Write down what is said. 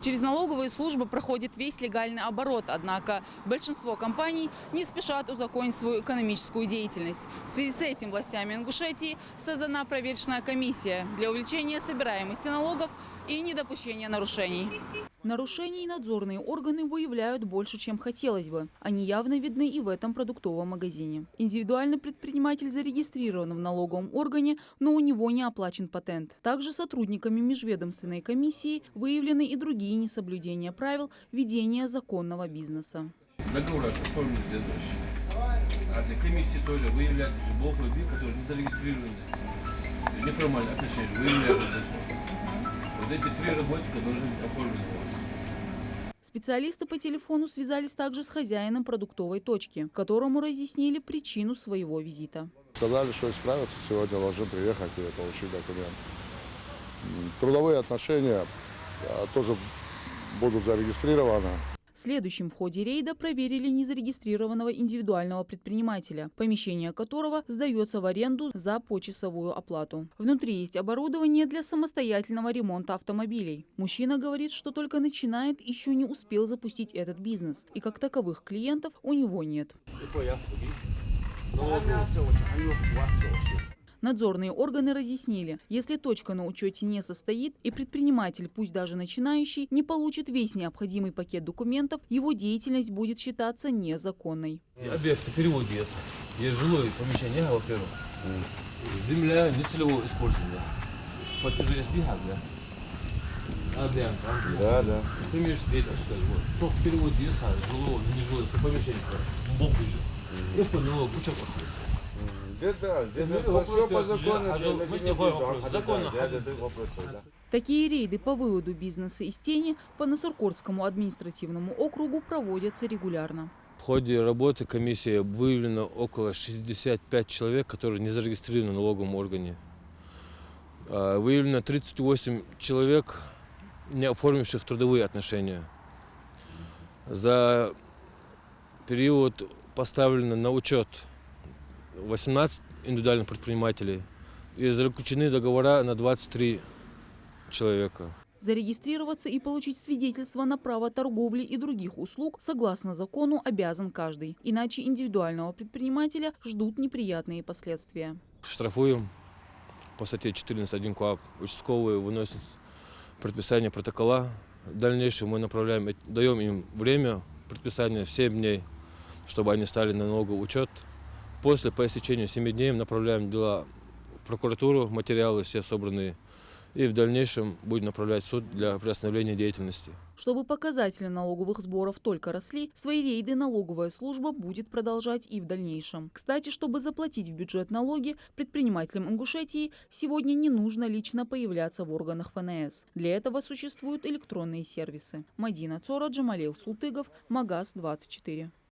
Через налоговые службы проходит весь легальный оборот, однако большинство компаний не спешат узаконить свою экономическую деятельность. В связи с этим властями Ингушетии создана проверочная комиссия для увеличения собираемости налогов и недопущения нарушений. Нарушений надзорные органы выявляют больше, чем хотелось бы. Они явно видны и в этом продуктовом магазине. Индивидуальный предприниматель зарегистрирован в налоговом органе, но у него не оплачен патент. Также сотрудниками межведомственной комиссии выявлены и другие несоблюдения правил ведения законного бизнеса. Договор оформлен для дочери. А для комиссии тоже выявляют блок людей, которые не зарегистрированы. Неформальные отношения выявляют. Вот эти 3 работника должны быть оформлены. Специалисты по телефону связались также с хозяином продуктовой точки, которому разъяснили причину своего визита. Сказали, что исправятся, сегодня должны приехать и получить документ. Трудовые отношения тоже будут зарегистрированы. Следующим в ходе рейда проверили незарегистрированного индивидуального предпринимателя, помещение которого сдается в аренду за почасовую оплату. Внутри есть оборудование для самостоятельного ремонта автомобилей. Мужчина говорит, что только начинает, еще не успел запустить этот бизнес. И как таковых клиентов у него нет. Надзорные органы разъяснили, если точка на учете не состоит и предприниматель, пусть даже начинающий, не получит весь необходимый пакет документов, его деятельность будет считаться незаконной. Объект переводе есть жилое помещение, во-первых. Земля нецелевого использования. Подтверждение сбега, да? Да. Ты имеешь в виду, что вот. Перевод есть, жилого, нежилое помещение, бог лежит. И по него куча проходит. Такие рейды по выводу бизнеса из тени по Насыркордскому административному округу проводятся регулярно. В ходе работы комиссии выявлено около 65 человек, которые не зарегистрированы в налоговом органе. Выявлено 38 человек, не оформивших трудовые отношения. За период поставлено на учет 18 индивидуальных предпринимателей и заключены договора на 23 человека. Зарегистрироваться и получить свидетельство на право торговли и других услуг согласно закону обязан каждый. Иначе индивидуального предпринимателя ждут неприятные последствия. Штрафуем по статье 14.1 КоАП. Участковые выносят предписание протокола. В дальнейшем мы даем им время предписания 7 дней, чтобы они стали на налоговый учет. После, по истечению 7 дней, направляем дела в прокуратуру, материалы все собранные, и в дальнейшем будем направлять в суд для приостановления деятельности. Чтобы показатели налоговых сборов только росли, свои рейды налоговая служба будет продолжать и в дальнейшем. Кстати, чтобы заплатить в бюджет налоги, предпринимателям Ингушетии сегодня не нужно лично появляться в органах ФНС. Для этого существуют электронные сервисы. Мадина Цора, Джамалил Султыгов, Магаз 24.